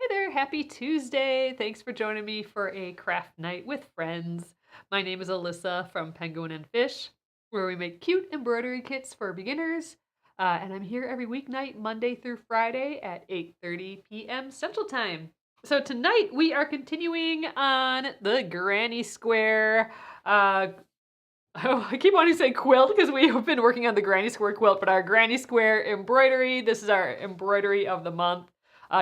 Hey there, happy Tuesday. Thanks for joining me for a craft night with friends. My name is Alyssa from Penguin and Fish, where we make cute embroidery kits for beginners. And I'm here every weeknight, Monday through Friday at 8:30 p.m. Central Time. So tonight we are continuing on the Granny Square. Oh, I keep wanting to say quilt because we have been working on the Granny Square quilt, but our Granny Square embroidery. This is our embroidery of the month.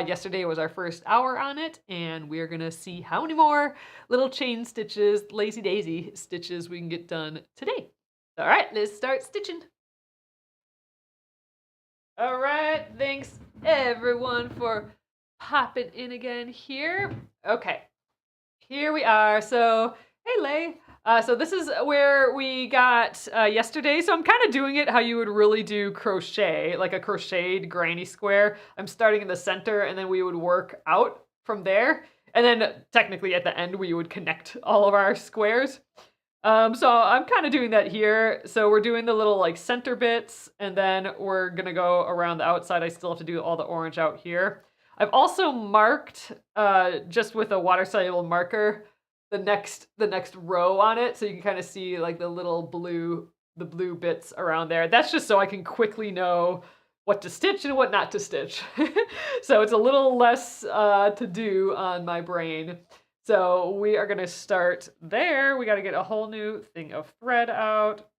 Yesterday was our first hour on it, and we're gonna see how many more little chain stitches, lazy daisy stitches we can get done today. All right, let's start stitching. All right, thanks everyone for popping in again here. Okay, here we are. So, hey, Lay. So this is where we got yesterday. So I'm kind of doing it how you would really do crochet, like a crocheted granny square. I'm starting in the center, and then we would work out from there. And then technically at the end, we would connect all of our squares. So I'm kind of doing that here. So we're doing the little like center bits, and then we're gonna go around the outside. I still have to do all the orange out here. I've also marked just with a water soluble marker the next row on it, so you can kind of see like the blue bits around there. That's just so I can quickly know what to stitch and what not to stitch. So it's a little less to do on my brain. So we are gonna start there. We gotta get a whole new thing of thread out.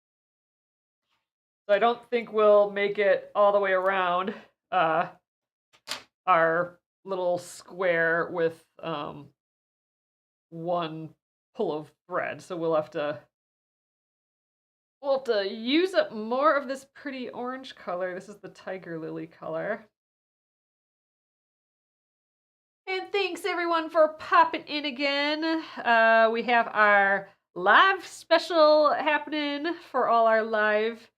So I don't think we'll make it all the way around uh, our little square with one pull of thread. So we'll have to use up more of this pretty orange color. This is the tiger lily color. And thanks everyone for popping in again. We have our live special happening for all our live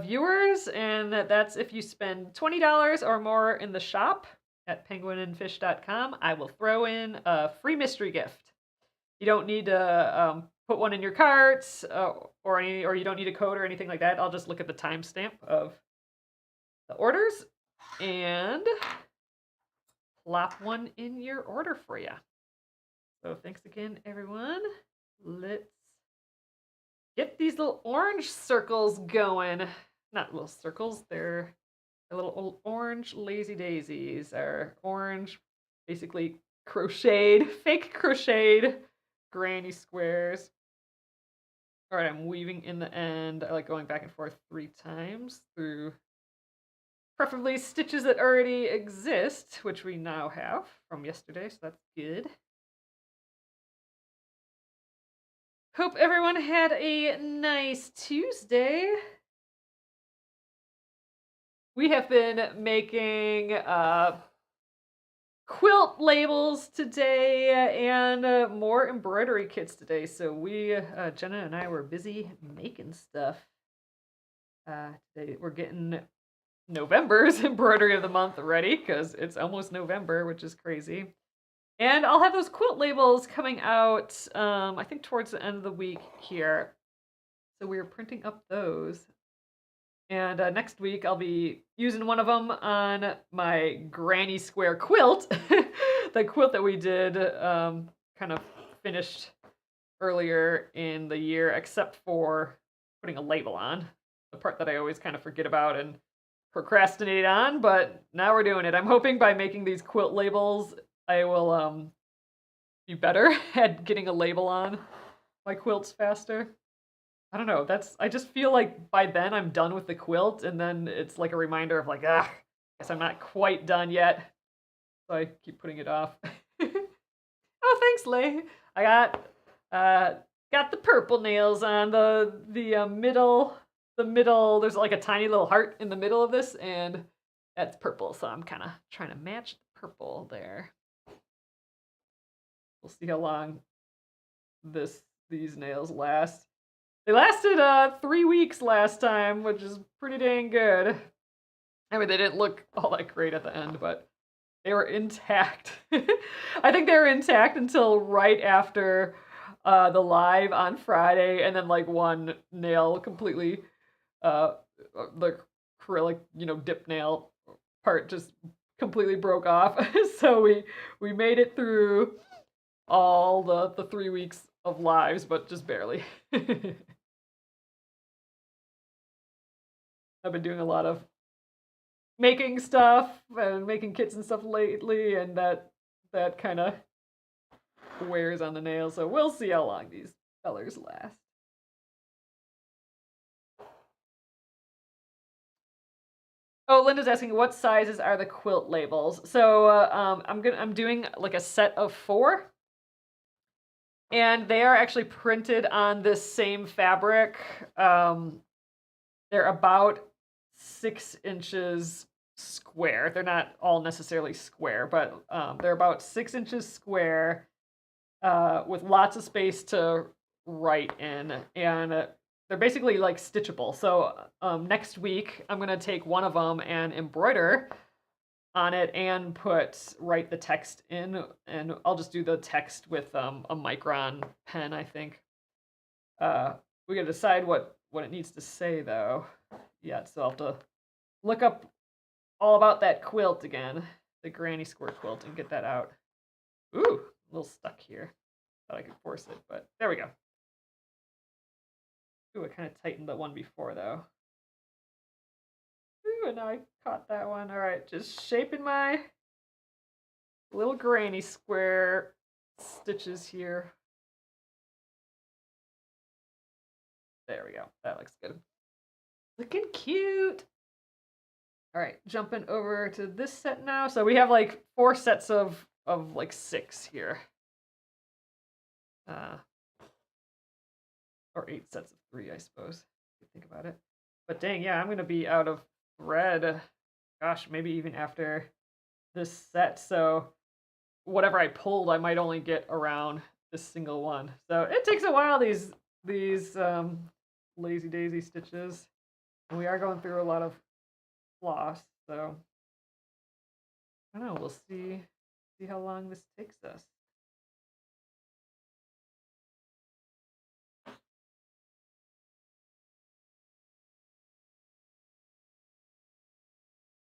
viewers, and that's if you spend $20 or more in the shop at penguinandfish.com. I will throw in a free mystery gift. You don't need to put one in your cart or you don't need a code or anything like that. I'll just look at the timestamp of the orders and plop one in your order for you. So thanks again, everyone. Let's get these little orange circles going. Not little circles, they're little orange lazy daisies. Are orange, basically crocheted, fake crocheted granny squares. All right, I'm weaving in the end. I like going back and forth 3 times through preferably stitches that already exist, which we now have from yesterday, so that's good. Hope everyone had a nice Tuesday. We have been making quilt labels today and more embroidery kits today. So Jenna and I were busy making stuff. Today we're getting November's embroidery of the month ready because it's almost November, which is crazy. And I'll have those quilt labels coming out, I think towards the end of the week here. So we're printing up those. And next week I'll be using one of them on my granny square quilt. The quilt that we did kind of finished earlier in the year, except for putting a label on. The part that I always kind of forget about and procrastinate on, but now we're doing it. I'm hoping by making these quilt labels, I will be better at getting a label on my quilts faster. I don't know. I just feel like by then I'm done with the quilt, and then it's like a reminder of like, guess I'm not quite done yet. So I keep putting it off. Oh, thanks, Lay. I got the purple nails on the middle. The middle, there's like a tiny little heart in the middle of this, and that's purple. So I'm kind of trying to match the purple there. We'll see how long these nails last. They lasted 3 weeks last time, which is pretty dang good. I mean, they didn't look all that great at the end, but they were intact. I think they were intact until right after the live on Friday, and then like one nail completely, the acrylic, dip nail part just completely broke off. So we made it through all the 3 weeks of lives, but just barely. I've been doing a lot of making stuff and making kits and stuff lately, and that kind of wears on the nails. So we'll see how long these colors last. Oh, Linda's asking what sizes are the quilt labels. So I'm doing like a set of 4, and they are actually printed on this same fabric. They're about 6 inches square. They're not all necessarily square, but they're about 6 inches square with lots of space to write in, and they're basically like stitchable. So next week I'm gonna take one of them and embroider on it and write the text in, and I'll just do the text with a micron pen, I think. We gotta decide what it needs to say though. Yeah, so I'll have to look up all about that quilt again, the granny square quilt, and get that out. Ooh, a little stuck here. Thought I could force it, but there we go. Ooh, I kind of tightened the one before though. Ooh, and now I caught that one. All right, just shaping my little granny square stitches here. There we go. That looks good. Looking cute. All right, jumping over to this set now. So we have like 4 sets of like 6 here. Or 8 sets of 3, I suppose, if you think about it. But dang, yeah, I'm gonna be out of thread. Gosh, maybe even after this set. So whatever I pulled, I might only get around this single one. So it takes a while, these lazy daisy stitches. And we are going through a lot of floss, so I don't know, we'll see how long this takes us.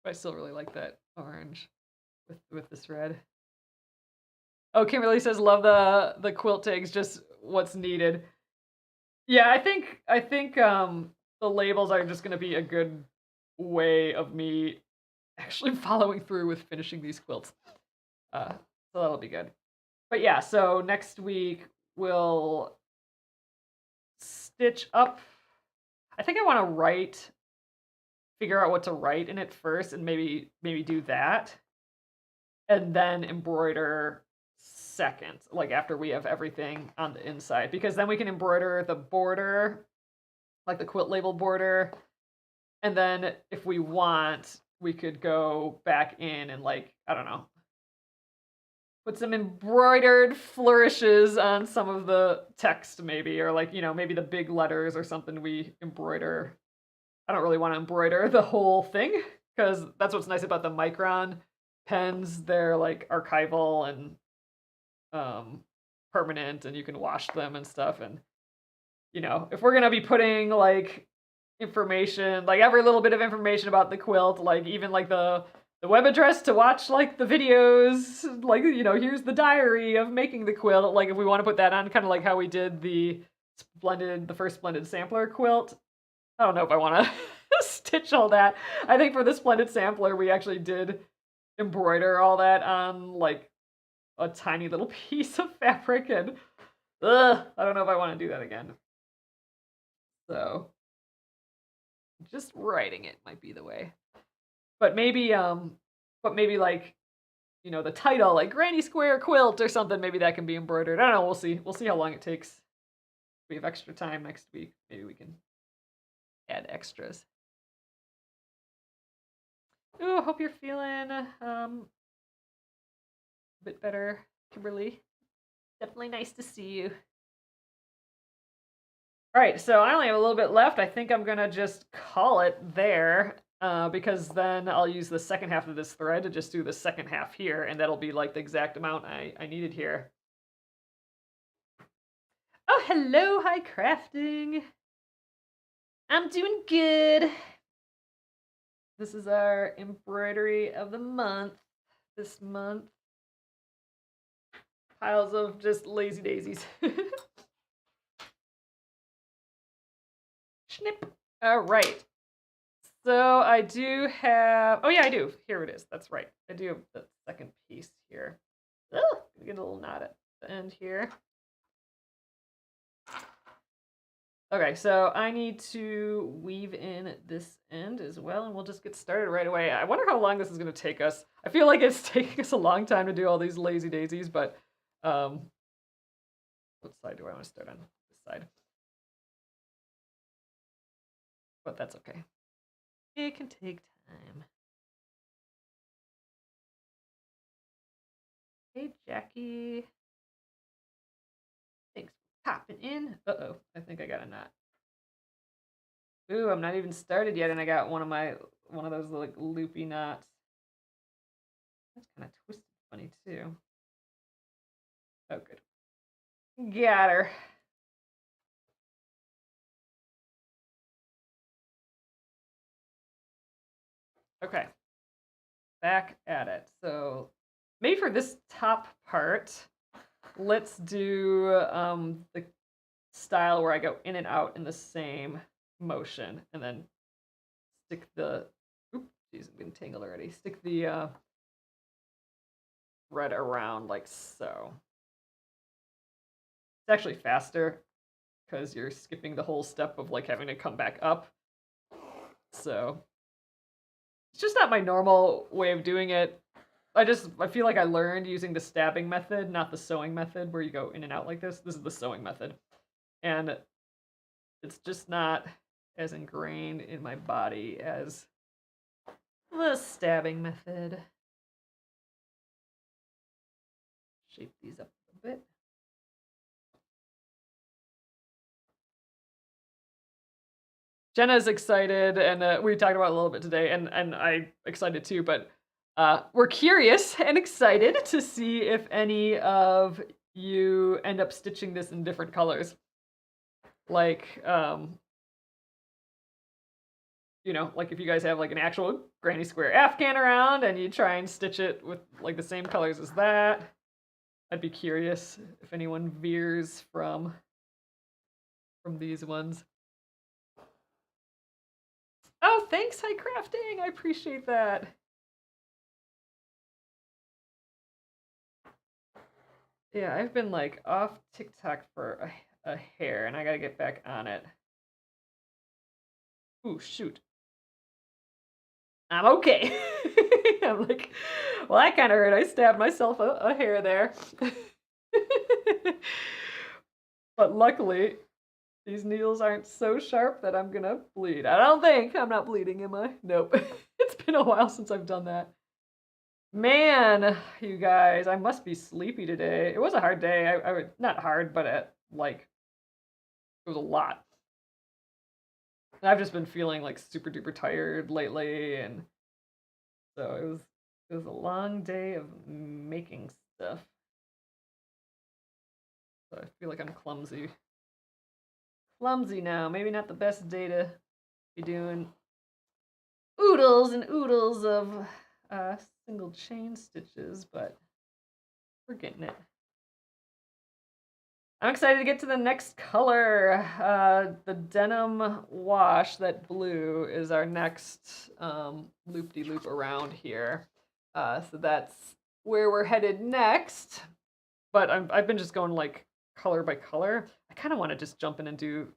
But I still really like that orange with this red. Oh, Kimberly says love the quilt tags, just what's needed. Yeah, I think the labels are just gonna be a good way of me actually following through with finishing these quilts. So that'll be good. But yeah, so next week we'll stitch up. I think I want to figure out what to write in it first, and maybe do that, and then embroider second, like after we have everything on the inside, because then we can embroider the border, like the quilt label border, and then if we want, we could go back in and, like, I don't know, put some embroidered flourishes on some of the text maybe, or like, maybe the big letters or something we embroider. I don't really want to embroider the whole thing, because that's what's nice about the micron pens. They're like archival and permanent, and you can wash them and stuff. And if we're gonna be putting like information, like every little bit of information about the quilt, like even like the web address to watch like the videos, like here's the diary of making the quilt, like if we want to put that on, kind of like how we did the first Splendid Sampler quilt. I don't know if I want to stitch all that. I think for the Splendid Sampler, we actually did embroider all that on like a tiny little piece of fabric, and I don't know if I want to do that again. So just writing it might be the way. But maybe like, the title, like Granny Square Quilt or something, maybe that can be embroidered. I don't know, we'll see. We'll see how long it takes. If we have extra time next week, maybe we can add extras. Ooh, hope you're feeling a bit better, Kimberly. Definitely nice to see you. All right, so I only have a little bit left. I think I'm gonna just call it there, because then I'll use the second half of this thread to just do the second half here, and that'll be like the exact amount I needed here. Oh, hello, hi crafting. I'm doing good. This is our embroidery of the month. This month. Piles of just lazy daisies. Snip. All right. So I do have, oh yeah, I do. Here it is. That's right. I do have the second piece here. Oh, get a little knot at the end here. Okay, so I need to weave in this end as well, and we'll just get started right away. I wonder how long this is going to take us. I feel like it's taking us a long time to do all these lazy daisies, but what side do I want to start on? This side. But that's okay. It can take time. Hey, Jackie. Thanks for popping in. Uh-oh, I think I got a knot. Ooh, I'm not even started yet, and I got one of those like loopy knots. That's kind of twisted funny too. Oh, good. Got her. Okay. Back at it. So maybe for this top part, let's do the style where I go in and out in the same motion, and then stick the, oop, geez, I'm getting tangled already. Stick the thread around like so. It's actually faster because you're skipping the whole step of like having to come back up. So it's just not my normal way of doing it. I feel like I learned using the stabbing method, not the sewing method where you go in and out like this. This is the sewing method. And it's just not as ingrained in my body as the stabbing method. Shape these up a bit. Jenna's excited, and we talked about it a little bit today, and I'm excited too, but we're curious and excited to see if any of you end up stitching this in different colors. Like, you know, like if you guys have like an actual granny square Afghan around and you try and stitch it with like the same colors as that. I'd be curious if anyone veers from these ones. Oh, thanks, High Crafting. I appreciate that. Yeah, I've been like off TikTok for a hair, and I gotta get back on it. Ooh, shoot. I'm okay. I'm like, well, that kind of hurt. I stabbed myself a hair there. But luckily, these needles aren't so sharp that I'm gonna bleed. I don't think. I'm not bleeding, am I? Nope. It's been a while since I've done that. Man, you guys, I must be sleepy today. It was a hard day. I would, not hard, but like, it was a lot. And I've just been feeling like super duper tired lately, and so it was a long day of making stuff. So I feel like I'm clumsy. Clumsy now. Maybe not the best day to be doing oodles and oodles of single chain stitches, but we're getting it. I'm excited to get to the next color. The denim wash, that blue, is our next loop-de-loop around here. So that's where we're headed next. But I've been just going like color by color. I kind of want to just jump in and do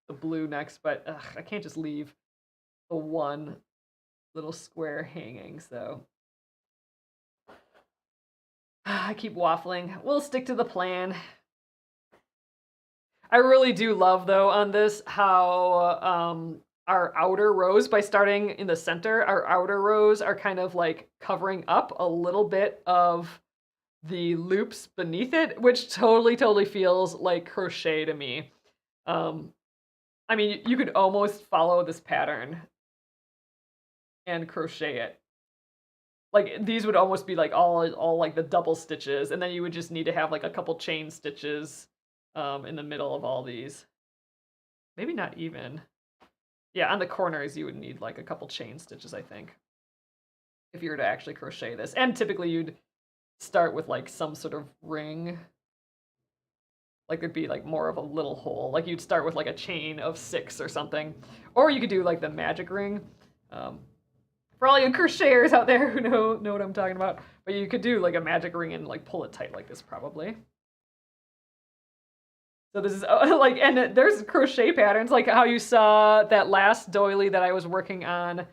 the blue next, but I can't just leave the one little square hanging, so I keep waffling. We'll stick to the plan. I really do love, though, on this how our outer rows, by starting in the center, our outer rows are kind of like covering up a little bit of the loops beneath it, which totally feels like crochet to me. I mean, you could almost follow this pattern and crochet it. Like, these would almost be like all like the double stitches, and then you would just need to have like a couple chain stitches in the middle of all these. Maybe not even. Yeah, on the corners you would need like a couple chain stitches, I think, if you were to actually crochet this. And typically you'd start with like some sort of ring. Like there'd be like more of a little hole. Like you'd start with like a chain of 6 or something. Or you could do like the magic ring. Um, for all you crocheters out there who know what I'm talking about. But you could do like a magic ring and like pull it tight like this probably. So this is like, and there's crochet patterns like how you saw that last doily that I was working on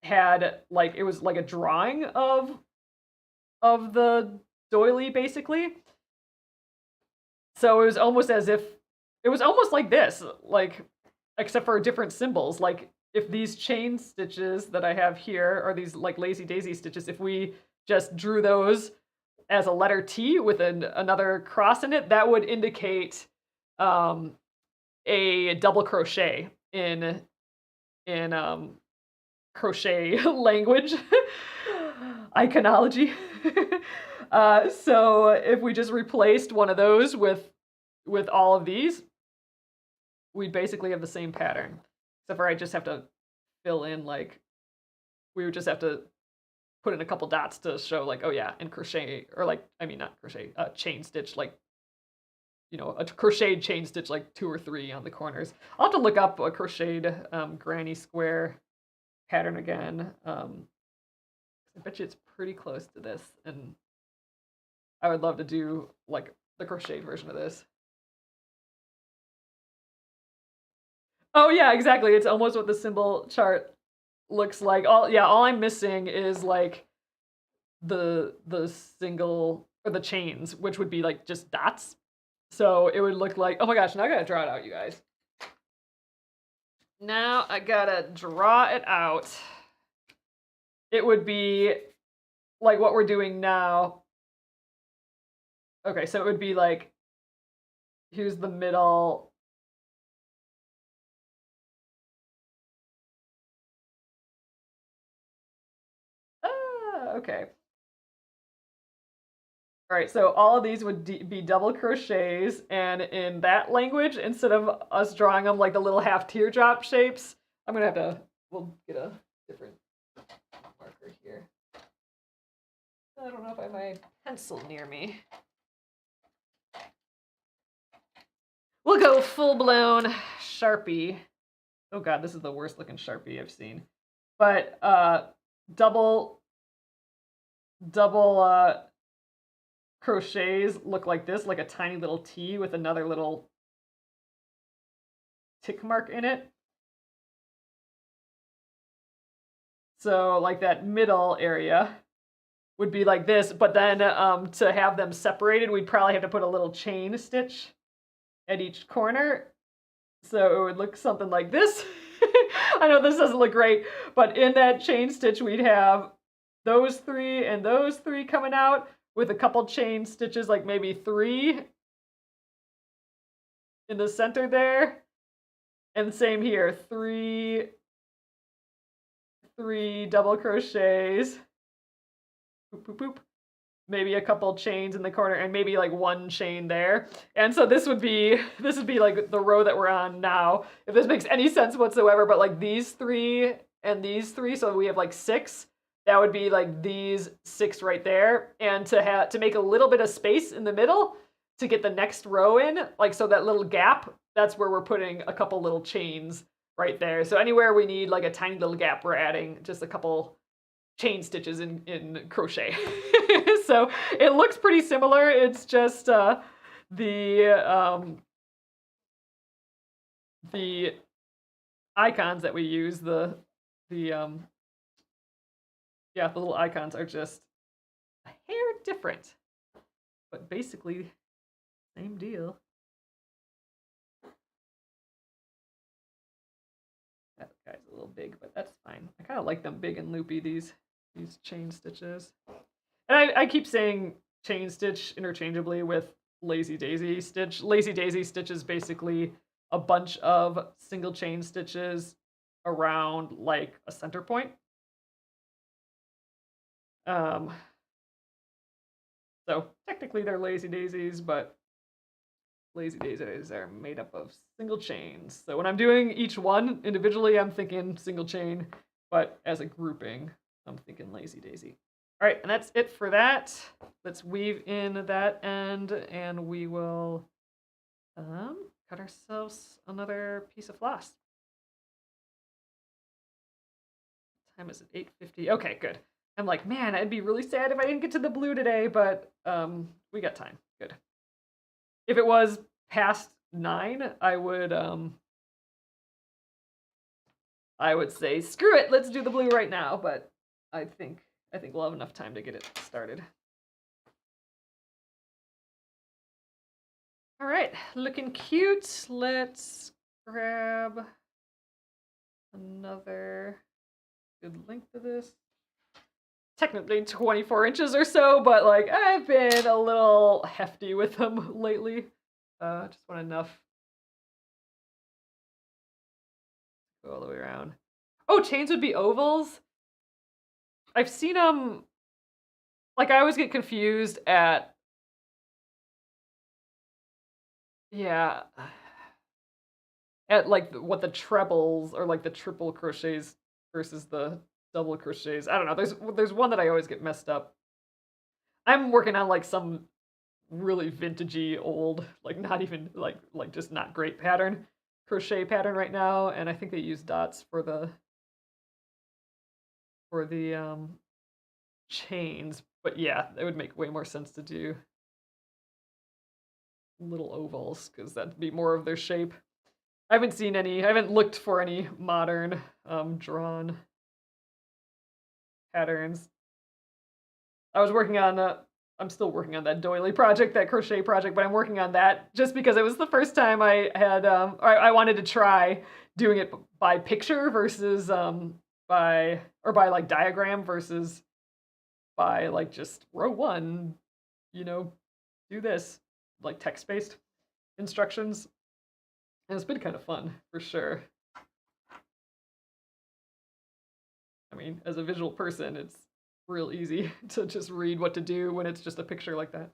had like, it was like a drawing of the doily basically. So it was almost as if, it was almost like this, like, except for different symbols. Like if these chain stitches that I have here are these like lazy daisy stitches, if we just drew those as a letter T with another cross in it, that would indicate a double crochet in crochet language, iconology. So if we just replaced one of those with all of these, we'd basically have the same pattern. Except for I just have to fill in, like, we would just have to put in a couple dots to show like, oh yeah, and crochet, or like, I mean not crochet, chain stitch, like, you know, a crocheted chain stitch like 2 or 3 on the corners. I'll have to look up a crocheted granny square pattern again. I bet you it's pretty close to this, and I would love to do like the crocheted version of this. Oh yeah, exactly. It's almost what the symbol chart looks like. All I'm missing is like the single or the chains, which would be like just dots. So it would look like, oh my gosh, now I gotta draw it out, you guys. Now I gotta draw it out. It would be like what we're doing now. Okay, so it would be like, here's the middle. Okay. All right, so all of these would be double crochets, and in that language, instead of us drawing them like the little half teardrop shapes, I'm gonna have to, we'll get a different marker here. I don't know if I have my pencil near me. We'll go full-blown Sharpie. Oh god, this is the worst looking Sharpie I've seen. But double crochets look like this, like a tiny little T with another little tick mark in it. So like that middle area would be like this, but then to have them separated, we'd probably have to put a little chain stitch at each corner. So it would look something like this. I know this doesn't look great, but in that chain stitch, we'd have those 3 and those 3 coming out with a couple chain stitches, like maybe 3 in the center there. And same here, 3 double crochets. Boop, boop, boop. Maybe a couple chains in the corner, and maybe like 1 chain there. And so this would be like the row that we're on now, if this makes any sense whatsoever. But like these 3 and these 3, so we have like 6. That would be like these 6 right there. And to make a little bit of space in the middle to get the next row in, like, so that little gap, that's where we're putting a couple little chains right there. So anywhere we need like a tiny little gap, we're adding just a couple chain stitches in crochet. So it looks pretty similar. It's just the icons that we use, the little icons are just a hair different, but basically same deal. That guy's a little big, but that's fine. I kind of like them big and loopy, these chain stitches. And I keep saying chain stitch interchangeably with lazy daisy stitch. Lazy daisy stitch is basically a bunch of single chain stitches around like a center point. So technically they're lazy daisies, but lazy daisies are made up of single chains. So when I'm doing each one individually, I'm thinking single chain, but as a grouping, I'm thinking lazy daisy. All right, and that's it for that. Let's weave in that end, and we will cut ourselves another piece of floss. What time is it? 8:50. Okay, good. I'm like, man, I'd be really sad if I didn't get to the blue today, but we got time. Good. If it was past 9, I would say screw it, let's do the blue right now, but I think we'll have enough time to get it started. All right, looking cute. Let's grab another good length of this. Technically 24 inches or so, but like I've been a little hefty with them lately. Just want enough. Go all the way around. Oh, chains would be ovals? I've seen them, like I always get confused at, yeah, at like what the trebles or like the triple crochets versus the double crochets. I don't know. There's one that I always get messed up. I'm working on like some really vintagey old, like not even like just not great crochet pattern right now, and I think they use dots for the chains. But yeah, it would make way more sense to do little ovals because that'd be more of their shape. I haven't looked for any modern drawn patterns. I'm still working on that doily project, that crochet project, but I'm working on that just because it was the first time I had, I wanted to try doing it by picture versus by like diagram versus by like just row 1, do this, like text-based instructions. And it's been kind of fun, for sure. I mean, as a visual person, it's real easy to just read what to do when it's just a picture like that.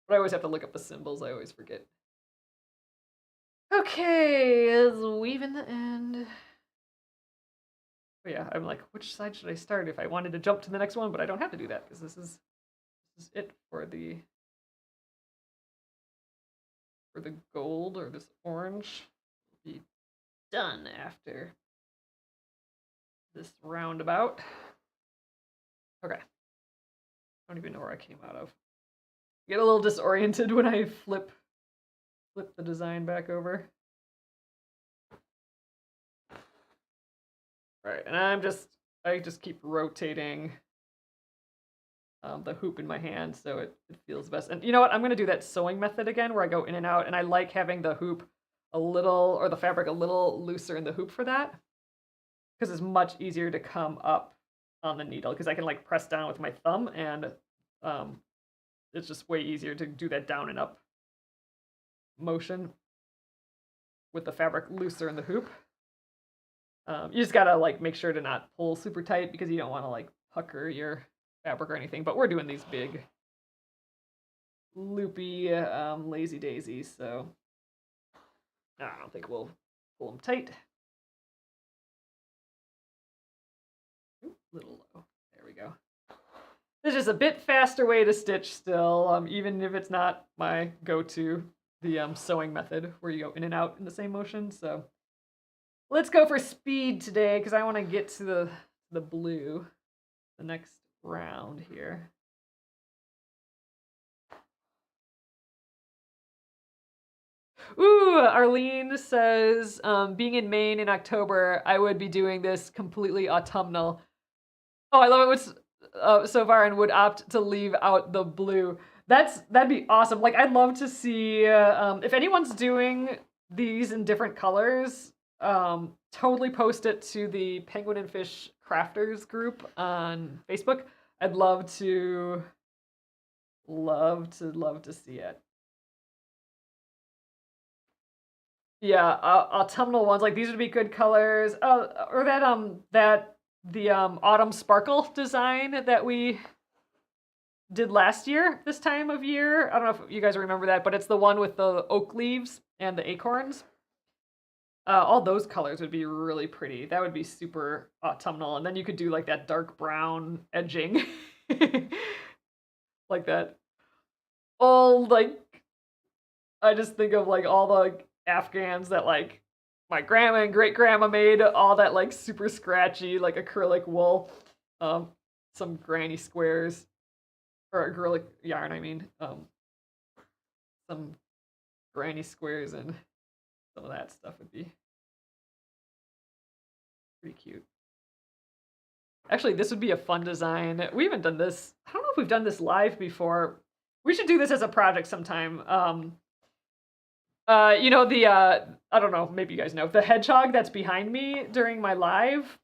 But I always have to look up the symbols, I always forget. Okay, let's weave in the end. But yeah, I'm like, which side should I start if I wanted to jump to the next one, but I don't have to do that because this is it for the gold, or this orange will be done after this roundabout. Okay. I don't even know where I came out of. I get a little disoriented when I flip the design back over. Right, and I just keep rotating the hoop in my hand so it feels best. And you know what? I'm gonna do that sewing method again where I go in and out, and I like having the hoop the fabric a little looser in the hoop for that, because it's much easier to come up on the needle because I can like press down with my thumb, and it's just way easier to do that down and up motion with the fabric looser in the hoop. You just gotta like make sure to not pull super tight because you don't want to like pucker your fabric or anything. But we're doing these big loopy lazy daisies, so I don't think we'll pull them tight. Ooh, little low. There we go. There's just a bit faster way to stitch still, even if it's not my go-to, the sewing method where you go in and out in the same motion. So let's go for speed today because I want to get to the blue, the next round here. Ooh, Arlene says, being in Maine in October, I would be doing this completely autumnal. Oh, I love it. So far, and would opt to leave out the blue. That'd be awesome. Like, I'd love to see if anyone's doing these in different colors. Totally post it to the Penguin and Fish Crafters group on Facebook. I'd love to see it. Yeah, autumnal ones, like these would be good colors. Or that the autumn sparkle design that we did last year, this time of year. I don't know if you guys remember that, but it's the one with the oak leaves and the acorns. All those colors would be really pretty. That would be super autumnal. And then you could do like that dark brown edging. Like that old, like, I just think of like all the like, Afghans that like my grandma and great grandma made, all that like super scratchy, like acrylic wool. Um, some granny squares, or acrylic yarn, I mean. Some granny squares and some of that stuff would be pretty cute. Actually, this would be a fun design. We haven't done this. I don't know if we've done this live before. We should do this as a project sometime. You know the I don't know, maybe you guys know the hedgehog that's behind me during my live.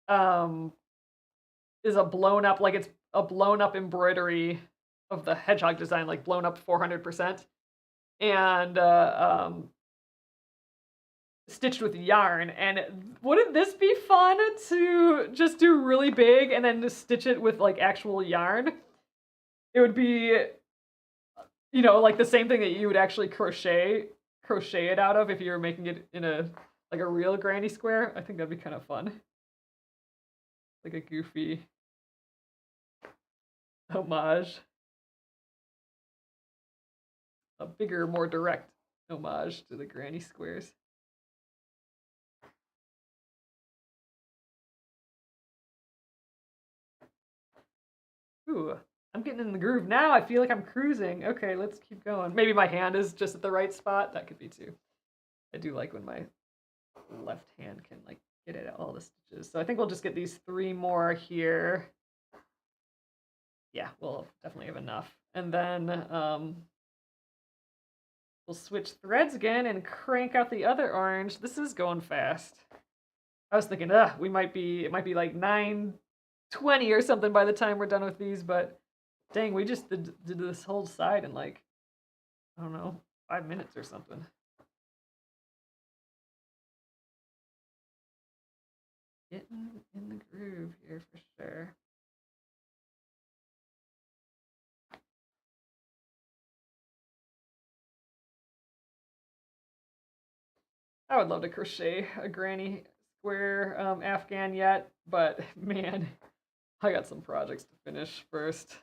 Um, is a blown up, like it's a blown up embroidery of the hedgehog design, like blown up 400%, and stitched with yarn. And wouldn't this be fun to just do really big and then just stitch it with like actual yarn? It would be, like the same thing that you would actually crochet it out of if you were making it in a like a real granny square. I think that'd be kind of fun. Like a goofy homage. A bigger, more direct homage to the granny squares. Ooh, I'm getting in the groove now. I feel like I'm cruising. Okay, let's keep going. Maybe my hand is just at the right spot. That could be too. I do like when my left hand can like get at all the stitches. So I think we'll just get these 3 more here. Yeah, we'll definitely have enough. And then we'll switch threads again and crank out the other orange. This is going fast. I was thinking, it might be like 9:20 or something by the time we're done with these, but dang, we just did this whole side in like, I don't know, 5 minutes or something. Getting in the groove here for sure. I would love to crochet a granny square Afghan yet, but man, I got some projects to finish first.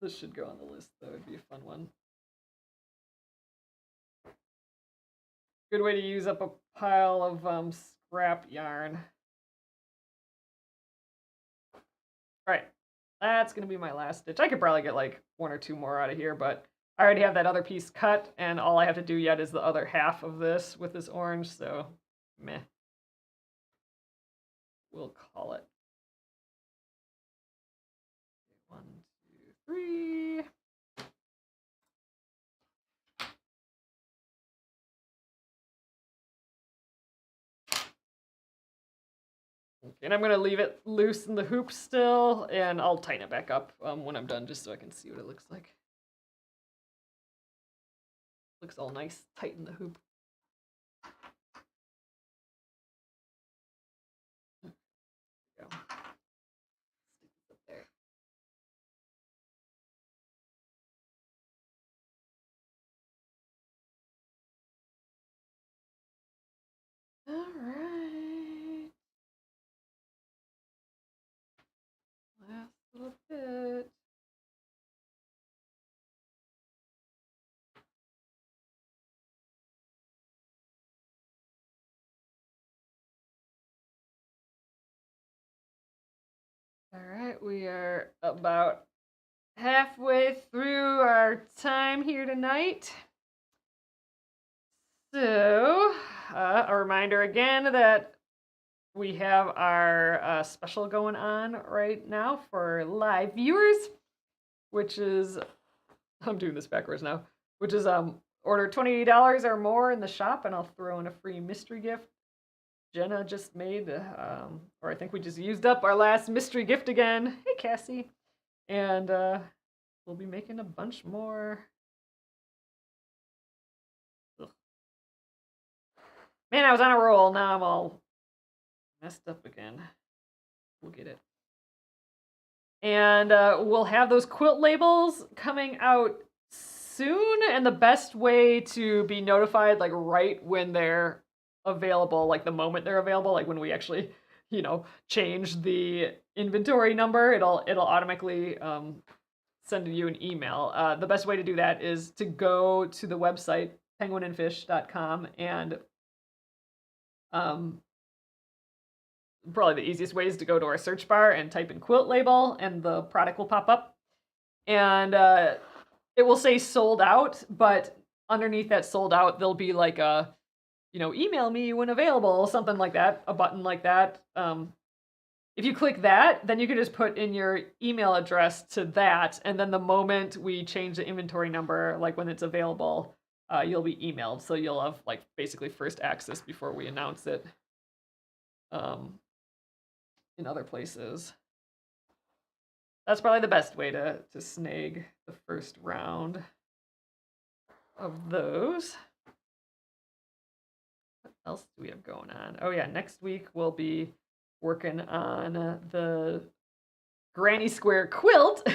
This should go on the list though, it'd be a fun one. Good way to use up a pile of scrap yarn. All right, that's gonna be my last stitch. I could probably get like 1 or 2 more out of here, but I already have that other piece cut, and all I have to do yet is the other half of this with this orange, so meh. We'll call it. 1, 2, 3. Okay, and I'm gonna leave it loose in the hoop still, and I'll tighten it back up when I'm done, just so I can see what it looks like. Looks all nice, tight in the hoop. There we go. There. All right. Last little bit. All right, we are about halfway through our time here tonight. So, a reminder again that we have our special going on right now for live viewers, which is, I'm doing this backwards now, which is order $20 or more in the shop, and I'll throw in a free mystery gift Jenna just made, or I think we just used up our last mystery gift again. Hey, Cassie. And we'll be making a bunch more. Ugh. Man, I was on a roll. Now I'm all messed up again. We'll get it. And we'll have those quilt labels coming out soon. And the best way to be notified, like right when they're available, like the moment they're available, like when we actually, change the inventory number, it'll automatically send you an email. The best way to do that is to go to the website penguinandfish.com, and probably the easiest way is to go to our search bar and type in quilt label, and the product will pop up. And it will say sold out, but underneath that sold out, there'll be like a, email me when available, something like that, a button like that. If you click that, then you can just put in your email address to that, and then the moment we change the inventory number, like when it's available, you'll be emailed. So you'll have like basically first access before we announce it in other places. That's probably the best way to snag the first round of those. What else do we have going on? Oh yeah, next week we'll be working on the Granny Square quilt.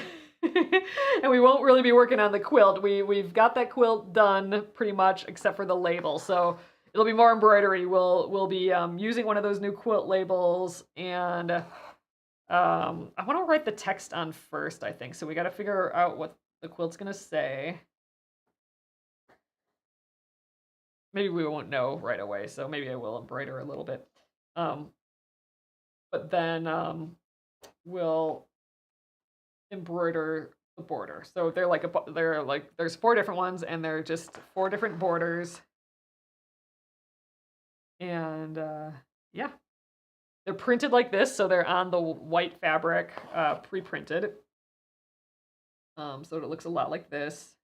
And we won't really be working on the quilt. We've got that quilt done pretty much, except for the label. So it'll be more embroidery. We'll be using one of those new quilt labels, and I want to write the text on first, I think. So we got to figure out what the quilt's gonna say. Maybe we won't know right away, so maybe I will embroider a little bit. But then we'll embroider the border. So they're like there's 4 different ones, and they're just 4 different borders. And yeah, they're printed like this, so they're on the white fabric, pre-printed. So it looks a lot like this.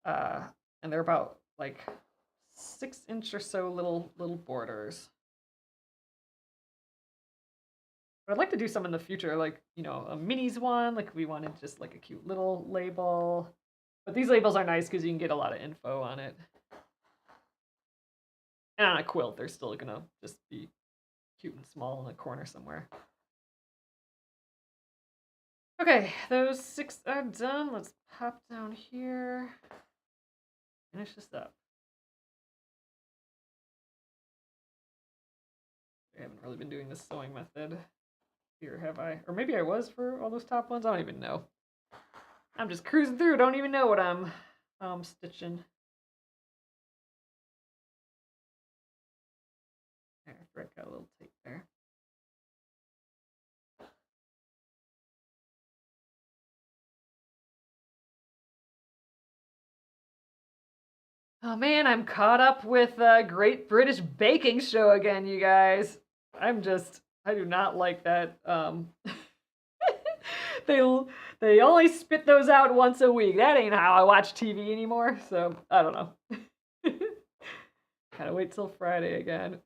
And they're about like 6-inch or so little borders. But I'd like to do some in the future, like, a minis one, like we wanted just like a cute little label. But these labels are nice because you can get a lot of info on it. And on a quilt, they're still gonna just be cute and small in a corner somewhere. Okay, those 6 are done. Let's pop down here. Finish this up. I haven't really been doing this sewing method here, have I? Or maybe I was for all those top ones. I don't even know. I'm just cruising through. Don't even know what I'm stitching. There, thread got a little tape there. Oh man, I'm caught up with Great British Baking Show again, you guys. I do not like that. They only spit those out once a week. That ain't how I watch TV anymore. So I don't know. Gotta wait till Friday again.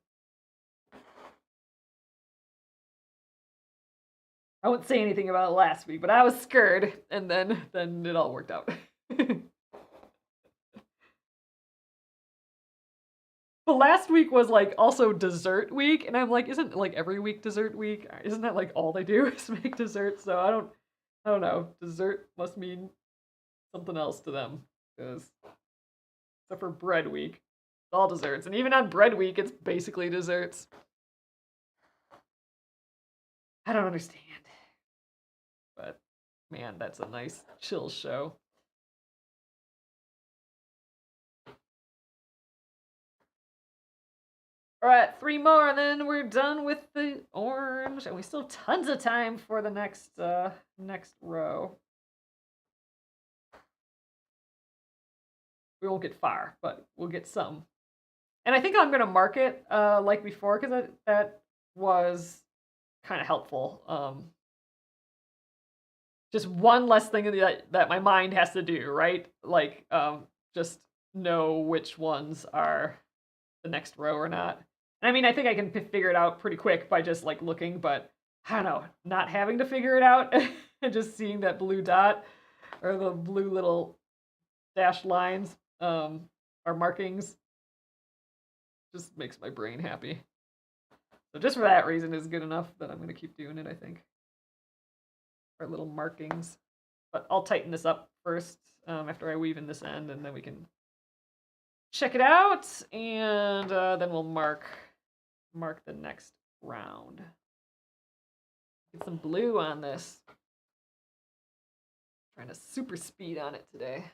I won't say anything about last week, but I was scared, and then it all worked out. But last week was like also dessert week, and I'm like, isn't like every week dessert week? Isn't that like all they do is make dessert? So I don't know. Dessert must mean something else to them, because except for bread week, it's all desserts, and even on bread week, it's basically desserts. I don't understand, but man, that's a nice chill show. All right, 3 more, and then we're done with the orange, and we still have tons of time for the next row. We won't get far, but we'll get some. And I think I'm gonna mark it like before, because that was kind of helpful. Just one less thing that my mind has to do, right? Like just know which ones are the next row or not. I mean, I think I can figure it out pretty quick by just like looking, but I don't know, not having to figure it out and just seeing that blue dot or the blue little dashed lines are markings just makes my brain happy. So just for that reason is good enough that I'm going to keep doing it, I think. our little markings. But I'll tighten this up first after I weave in this end, and then we can check it out, and then we'll mark the next round. Get some blue on this. Trying to super speed on it today.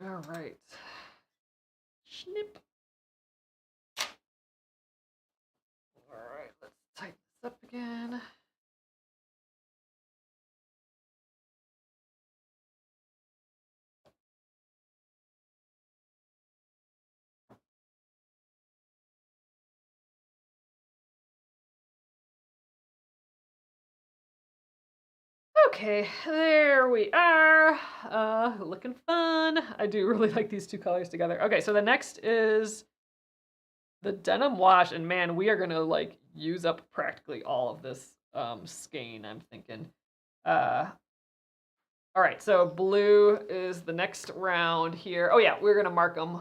All right. Snip. All right, let's tighten this up again. Okay, there we are. Looking fun. I do really like these two colors together. Okay, so the next is the denim wash, and man, we are gonna like use up practically all of this skein, I'm thinking. All right, so blue is the next round here. Oh yeah, we're gonna mark them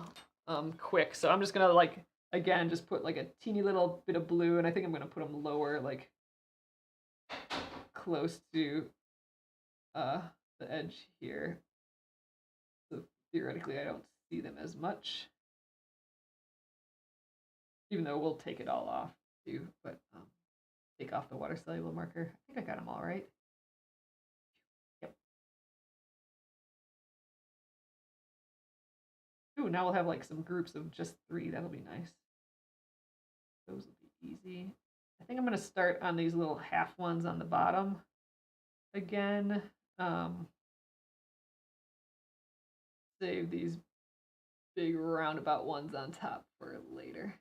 quick. So I'm just gonna like, again, just put like a teeny little bit of blue, and I think I'm gonna put them lower, like close to the edge here. So theoretically, I don't see them as much, even though we'll take it all off too. But take off the water soluble marker. I think I got them all right. Yep. Ooh, now we'll have like some groups of just 3. That'll be nice. Those will be easy. I think I'm gonna start on these little half ones on the bottom again. Save these big roundabout ones on top for later.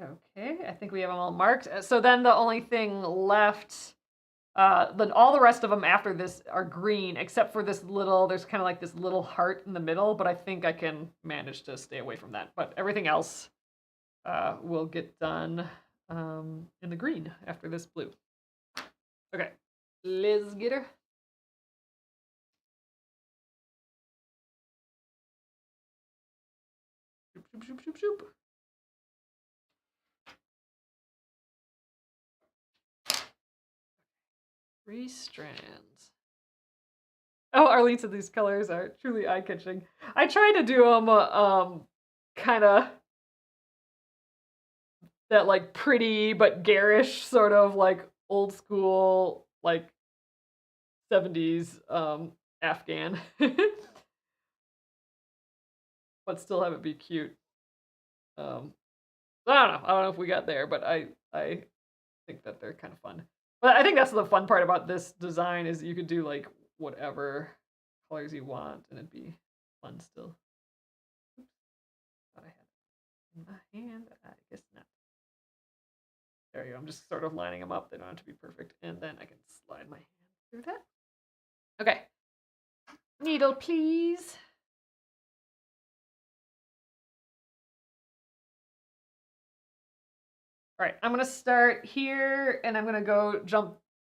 Okay, I think we have them all marked. So then the only thing left, then all the rest of them after this are green, except for this little, there's kind of like this little heart in the middle, but I think I can manage to stay away from that. But everything else will get done in the green after this blue. Okay, let's get her. Shoop, shoop, shoop, shoop, shoop. 3 strands. Oh, Arlene said these colors are truly eye-catching. I try to do them kind of that like pretty but garish sort of like old school like 70s Afghan. But still have it be cute. I don't know if we got there, but I think that they're kind of fun. But I think that's the fun part about this design is you could do like whatever colors you want and it'd be fun still. Oops. Thought I had it in my hand. I guess not. There you go. I'm just sort of lining them up. They don't have to be perfect. And then I can slide my hand through that. Okay. Needle, please. All right, I'm gonna start here, and I'm gonna go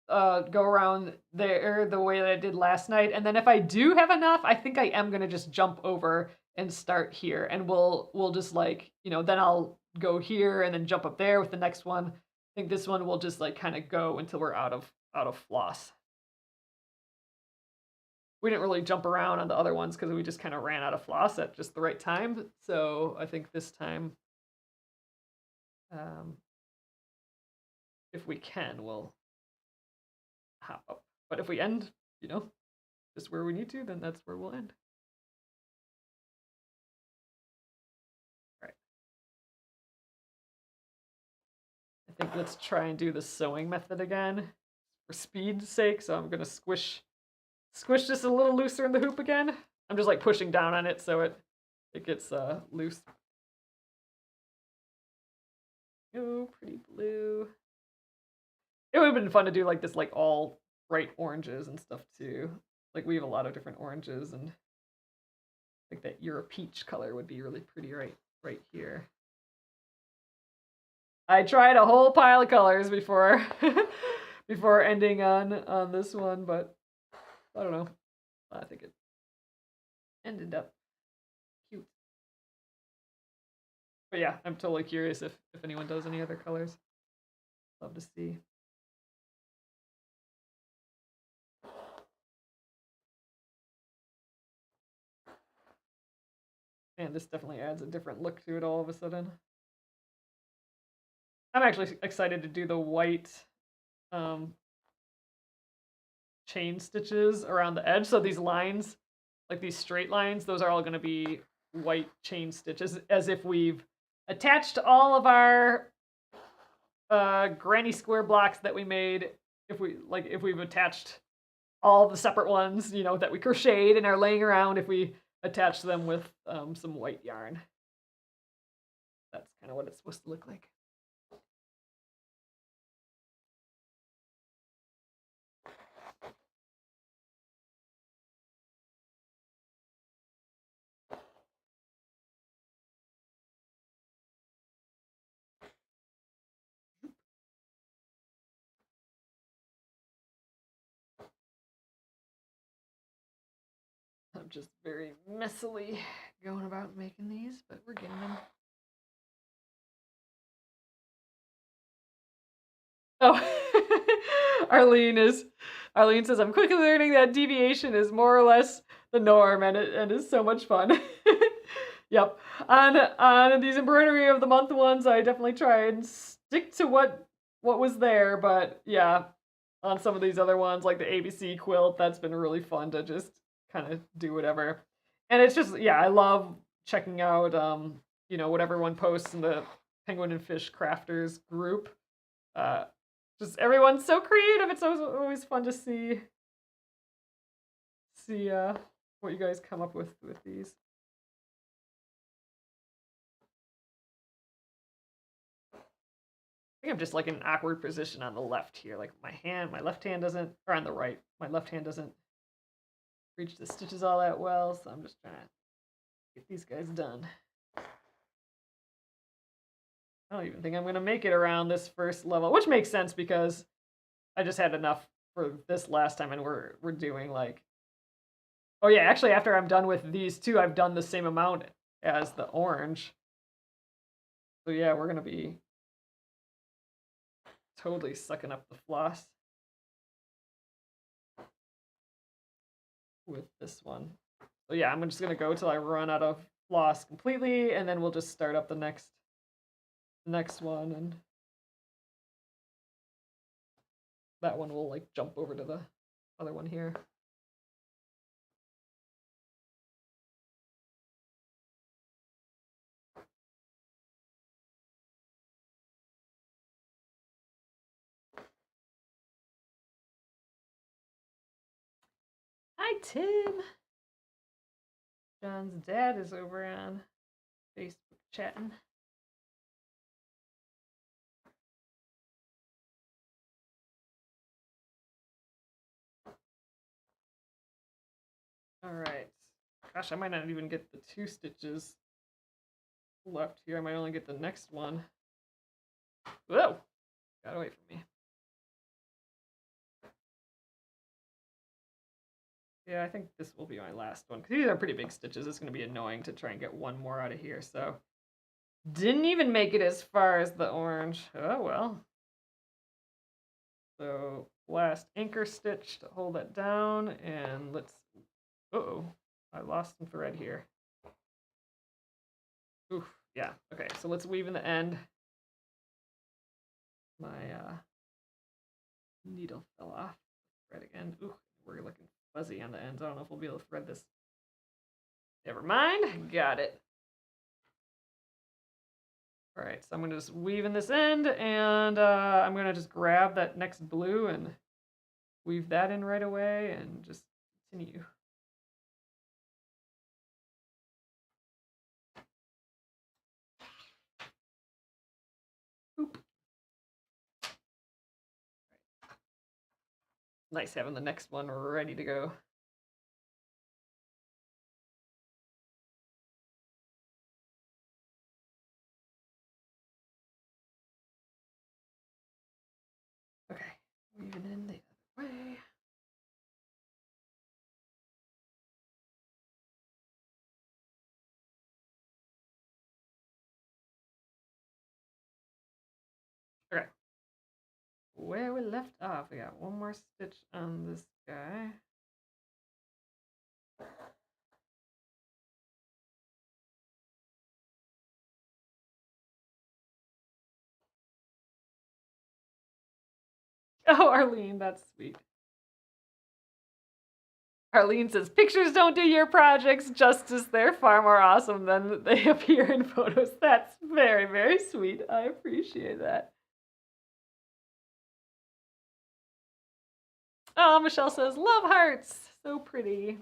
around there the way that I did last night, and then if I do have enough, I think I am gonna just jump over and start here, and we'll just like, then I'll go here and then jump up there with the next one. I think this one will just like kind of go until we're out of floss. We didn't really jump around on the other ones because we just kind of ran out of floss at just the right time. So I think this time, if we can, we'll hop up. But if we end, just where we need to, then that's where we'll end. All right. I think let's try and do the sewing method again for speed's sake. So I'm gonna squish this a little looser in the hoop again. I'm just like pushing down on it so it gets loose. Oh, pretty blue. It would have been fun to do like this, like all bright oranges and stuff too. Like we have a lot of different oranges, and like that Euro peach color would be really pretty right here. I tried a whole pile of colors before before ending on this one, but I don't know. I think it ended up cute. But yeah, I'm totally curious if anyone does any other colors. Love to see. And this definitely adds a different look to it all of a sudden. I'm actually excited to do the white chain stitches around the edge. So these lines, like these straight lines, those are all going to be white chain stitches, as if we've attached all of our granny square blocks that we made. If we've attached all the separate ones, that we crocheted and are laying around, if we attach them with some white yarn. That's kind of what it's supposed to look like. I'm just very messily going about making these, but we're getting them. Oh, Arlene says, I'm quickly learning that deviation is more or less the norm, and it is so much fun. Yep. On these embroidery of the month ones, I definitely try and stick to what was there, but yeah, on some of these other ones, like the ABC quilt, that's been really fun to just kind of do whatever. And it's just, yeah, I love checking out what everyone posts in the Penguin and Fish Crafters group. Just everyone's so creative. It's always fun to see what you guys come up with these. I think I'm just like in an awkward position on the left here. Like my left hand doesn't, or on the right, my left hand doesn't reach the stitches all that well. So I'm just trying to get these guys done. I don't even think I'm going to make it around this first level, which makes sense because I just had enough for this last time, and we're doing like, oh yeah, actually after I'm done with these two, I've done the same amount as the orange. So yeah, we're going to be totally sucking up the floss with this one. So yeah, I'm just going to go till I run out of floss completely, and then we'll just start up the next one, and that one will like jump over to the other one here. Hi, Tim. John's dad is over on Facebook chatting. All right. Gosh, I might not even get the 2 stitches left here. I might only get the next one. Whoa! Got away from me. Yeah, I think this will be my last one, because these are pretty big stitches. It's going to be annoying to try and get one more out of here, so. Didn't even make it as far as the orange. Oh, well. So, last anchor stitch to hold that down, and let's, uh-oh, I lost some thread here. Oof, yeah, okay, so let's weave in the end. My needle fell off. Thread again. Ooh, we're looking fuzzy on the ends. I don't know if we'll be able to thread this. Never mind, got it. All right, so I'm gonna just weave in this end, and I'm gonna just grab that next blue and weave that in right away and just continue. Oop. Nice having the next one ready to go. Okay, Weaving in the other way. Okay. Where we left off, we got one more stitch on this guy. Oh, Arlene, that's sweet. Arlene says, pictures don't do your projects justice. They're far more awesome than they appear in photos. That's very, very sweet. I appreciate that. Oh, Michelle says, love hearts. So pretty.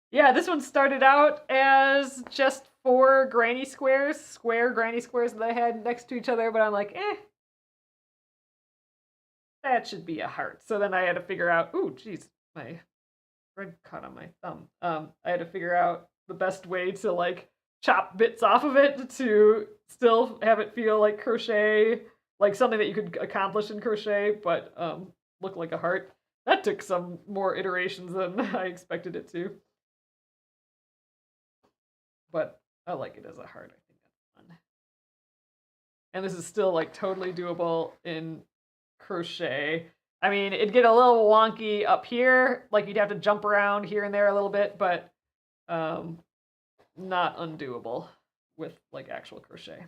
Yeah, this one started out as just 4 granny squares, square granny squares that I had next to each other, but I'm like, that should be a heart. So then I had to figure out, ooh, geez, my thread caught on my thumb. I had to figure out the best way to like chop bits off of it to still have it feel like crochet, like something that you could accomplish in crochet, but look like a heart. That took some more iterations than I expected it to. But I like it as a heart. I think that's fun. And this is still like totally doable in crochet. I mean, it'd get a little wonky up here, like you'd have to jump around here and there a little bit, but not undoable with like actual crochet.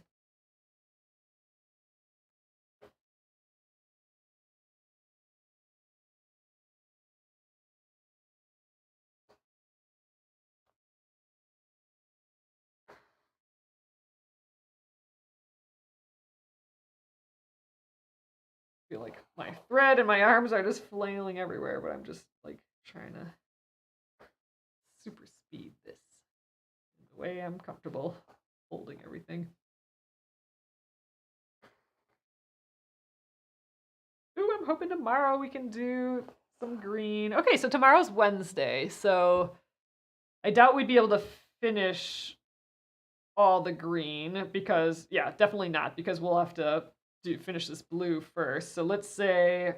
I feel like my thread and my arms are just flailing everywhere, but I'm just like trying to super speed this the way I'm comfortable holding everything. Ooh, I'm hoping tomorrow we can do some green. Okay, so tomorrow's Wednesday, so I doubt we'd be able to finish all the green because, yeah, definitely not, because we'll have to finish this blue first. So let's say,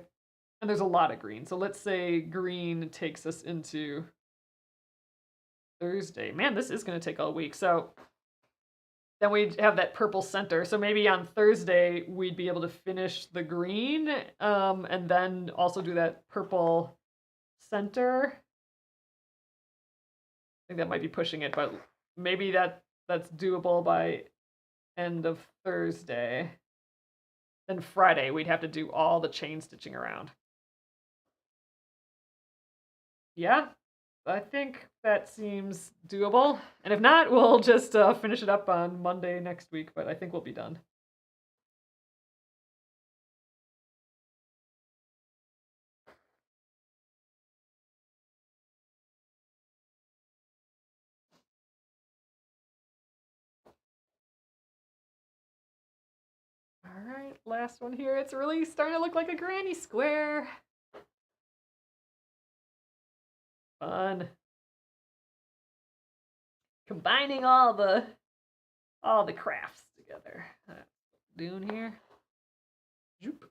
and there's a lot of green, so let's say green takes us into Thursday. Man, this is going to take all week. So then we'd have that purple center. So maybe on Thursday we'd be able to finish the green, and then also do that purple center. I think that might be pushing it, but maybe that's doable by end of Thursday. Then Friday we'd have to do all the chain stitching around. Yeah, I think that seems doable. And if not, we'll just finish it up on Monday next week, but I think we'll be done. All right, last one here. It's really starting to look like a granny square. Fun. Combining all the crafts together. Doing here. Zoop.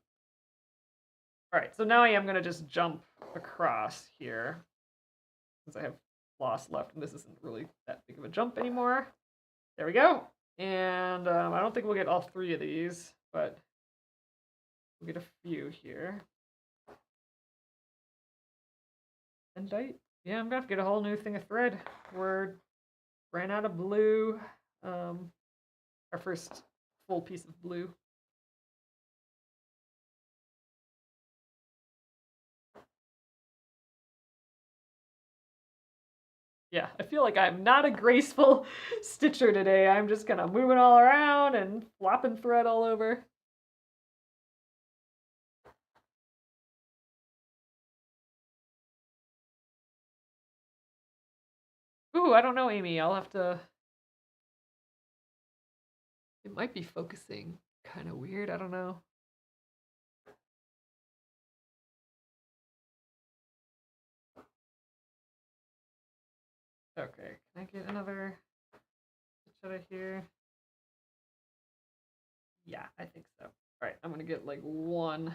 All right, so now I am gonna just jump across here since I have floss left, and this isn't really that big of a jump anymore. There we go. And I don't think we'll get all 3 of these, but we'll get a few here. And yeah, I'm gonna have to get a whole new thing of thread. We're ran out of blue. Our first full piece of blue. Yeah, I feel like I'm not a graceful stitcher today. I'm just kind of moving all around and flopping thread all over. Ooh, I don't know, Amy. I'll have to... It might be focusing kind of weird. I don't know. Okay, can I get another stitch out of here? Yeah, I think so. All right, I'm gonna get like one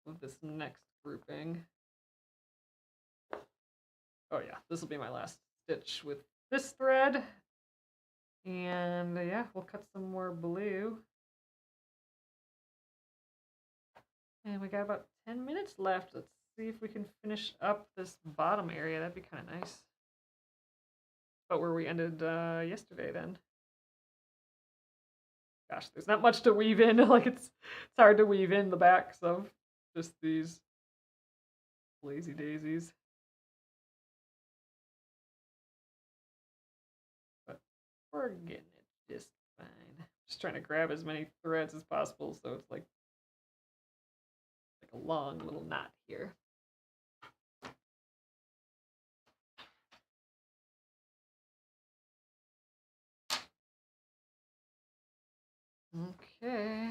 of this next grouping. Oh yeah, this will be my last stitch with this thread. And yeah, we'll cut some more blue. And we got about 10 minutes left. Let's see if we can finish up this bottom area. That'd be kind of nice. But where we ended yesterday then. Gosh, there's not much to weave in. Like it's hard to weave in the backs of just these lazy daisies. But we're getting it just fine. Just trying to grab as many threads as possible so it's like a long little knot here. Okay.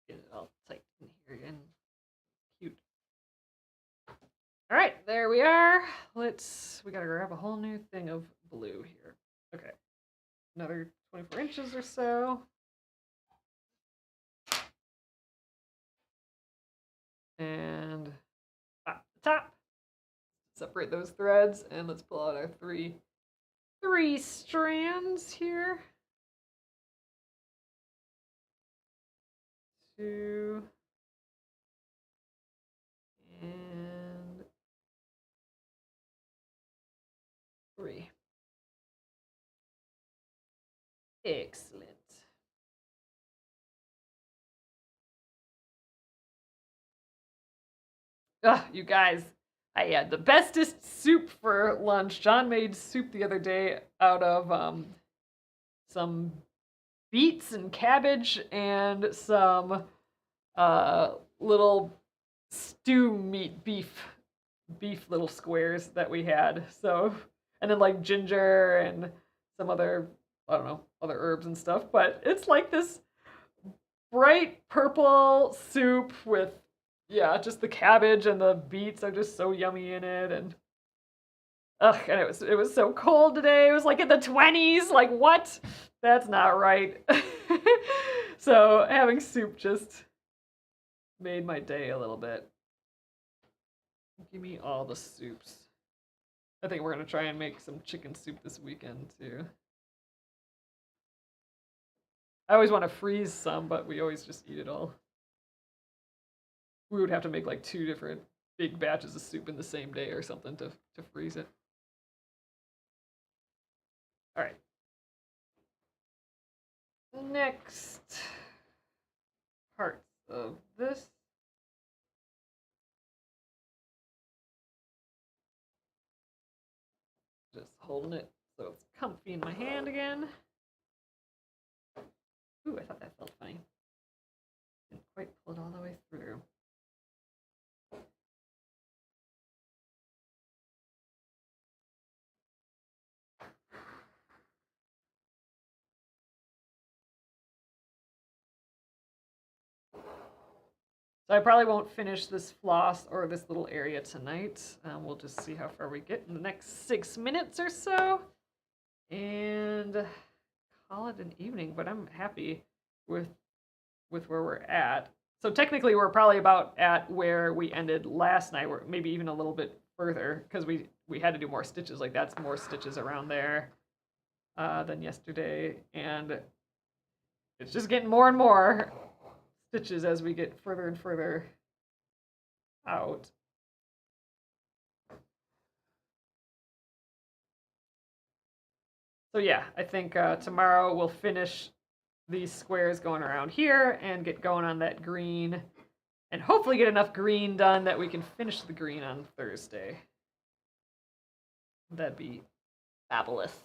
Get it all tight in here again. Cute. All right, there we are. We gotta grab a whole new thing of blue here. Okay, another 24 inches or so. And top. Separate those threads, and let's pull out our three strands here. 2 and 3. Excellent. You guys, I had the bestest soup for lunch. John made soup the other day out of some beets and cabbage and some little stew meat beef little squares that we had. So, and then like ginger and some other, I don't know, other herbs and stuff. But it's like this bright purple soup with, yeah, just the cabbage and the beets are just so yummy in it. And and it was so cold today. It was like in the 20s. Like what? That's not right. So having soup just made my day a little bit. Give me all the soups. I think we're gonna try and make some chicken soup this weekend too. I always want to freeze some, but we always just eat it all. We would have to make like 2 different big batches of soup in the same day or something to freeze it. All right. Next parts of this. Just holding it so it's comfy in my hand again. Ooh, I thought that felt funny. Didn't quite pull it all the way through. So I probably won't finish this floss or this little area tonight. We'll just see how far we get in the next 6 minutes or so. And call it an evening, but I'm happy with where we're at. So technically we're probably about at where we ended last night, or maybe even a little bit further, because we had to do more stitches. Like that's more stitches around there than yesterday. And it's just getting more and more stitches as we get further and further out. So yeah, I think tomorrow we'll finish these squares going around here and get going on that green and hopefully get enough green done that we can finish the green on Thursday. That'd be fabulous.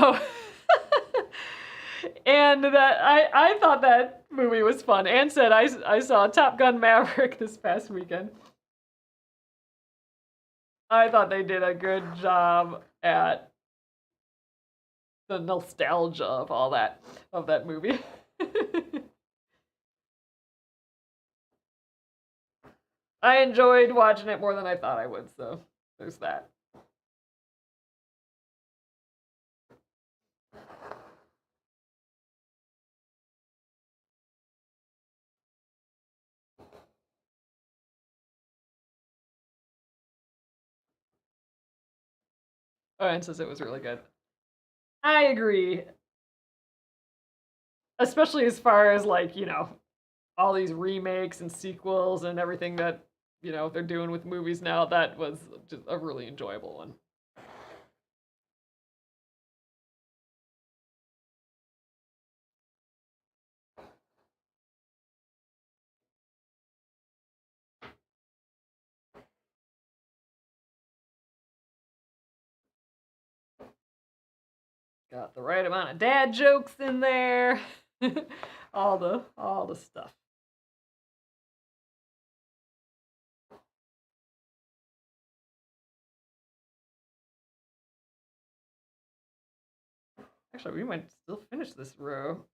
Oh, and that I thought that movie was fun. Anne said I saw Top Gun Maverick this past weekend. I thought they did a good job at the nostalgia of all that movie. I enjoyed watching it more than I thought I would, so there's that. Oh, and says it was really good. I agree. Especially as far as like, all these remakes and sequels and everything that, they're doing with movies now, that was just a really enjoyable one. Got the right amount of dad jokes in there. all the stuff. Actually, we might still finish this row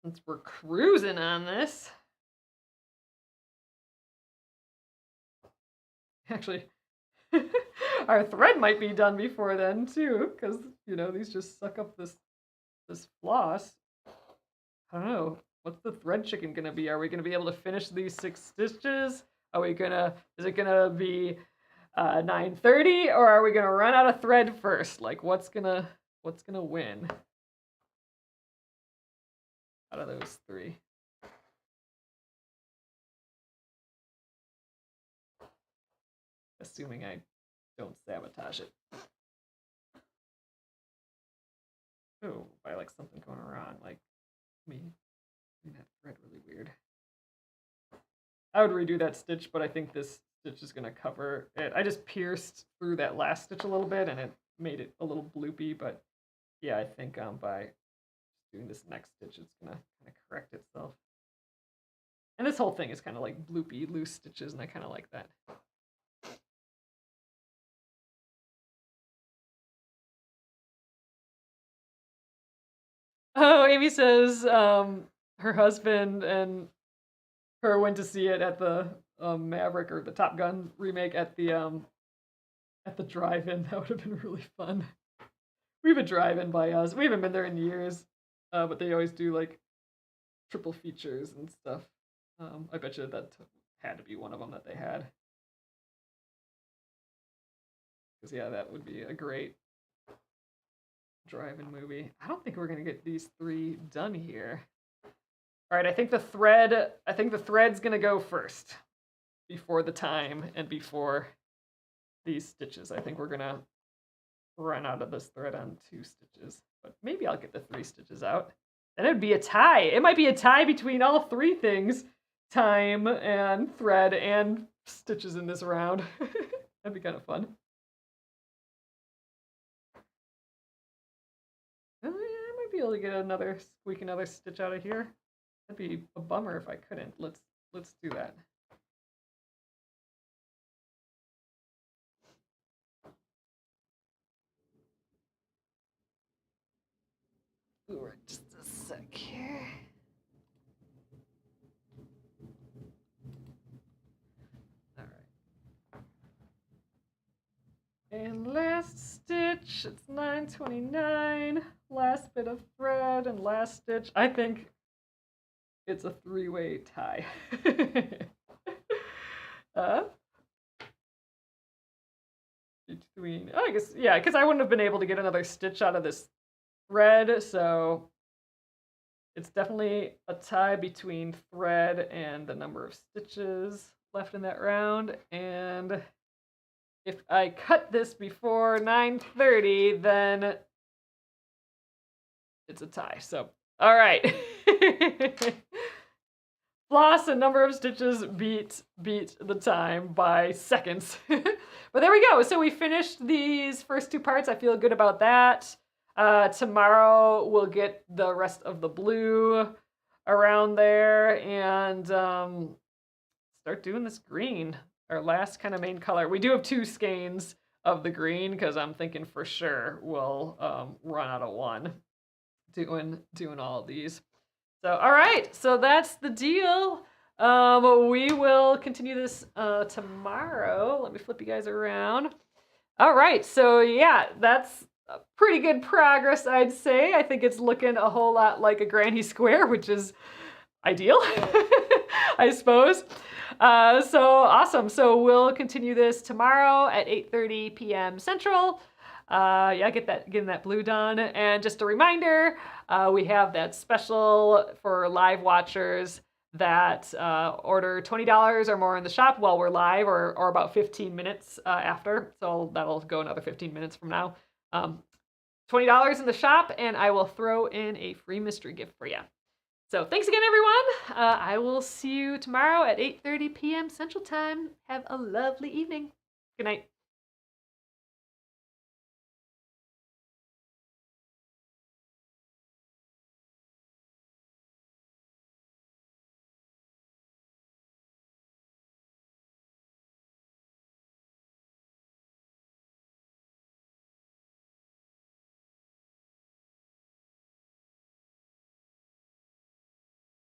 since we're cruising on this. Actually, our thread might be done before then too, because these just suck up this floss. I don't know. What's the thread chicken gonna be? Are we gonna be able to finish these 6 stitches? Is it gonna be 9:30, or are we gonna run out of thread first? Like, what's gonna win out of those 3? Assuming I don't sabotage it. Oh, I like something going wrong, like me. That thread really weird. I would redo that stitch, but I think this stitch is gonna cover it. I just pierced through that last stitch a little bit, and it made it a little bloopy. But yeah, I think by doing this next stitch, it's gonna kind of correct itself. And this whole thing is kind of like bloopy, loose stitches, and I kind of like that. Oh, Amy says her husband and her went to see it at the Maverick or the Top Gun remake at the drive-in. That would have been really fun. We have a drive-in by us. We haven't been there in years, but they always do like triple features and stuff. I bet you that had to be one of them that they had. Because yeah, that would be a great drive-in movie. I don't think we're gonna get these 3 done here. All right, I think the thread's gonna go first before the time and before these stitches. I think we're gonna run out of this thread on 2 stitches, but maybe I'll get the 3 stitches out. Then it'd be a tie. It might be a tie between all 3 things: time and thread and stitches in this round. That'd be kind of fun. Oh, yeah, I might be able to get squeak another stitch out of here. That'd be a bummer if I couldn't. Let's do that. All right, just a sec here. All right. And last stitch, it's 9:29. Last bit of thread and last stitch. I think it's a 3-way tie. Between, I guess, yeah, because I wouldn't have been able to get another stitch out of this thread, so it's definitely a tie between thread and the number of stitches left in that round. And if I cut this before 9:30, then it's a tie. So, all right. Floss and number of stitches beat the time by seconds. But there we go. So we finished these first 2 parts. I feel good about that. Tomorrow we'll get the rest of the blue around there and start doing this green, our last kind of main color. We do have 2 skeins of the green because I'm thinking for sure we'll run out of one doing all of these. So, all right, so that's the deal. We will continue this tomorrow. Let me flip you guys around. All right, so yeah, that's pretty good progress, I'd say. I think it's looking a whole lot like a granny square, which is ideal, I suppose. So awesome. So we'll continue this tomorrow at 8:30 p.m. Central. Yeah, getting that blue done. And just a reminder, we have that special for live watchers that order $20 or more in the shop while we're live, or about 15 minutes after. So that'll go another 15 minutes from now. $20 in the shop, and I will throw in a free mystery gift for you. So thanks again, everyone. I will see you tomorrow at 8:30 p.m. Central Time. Have a lovely evening. Good night.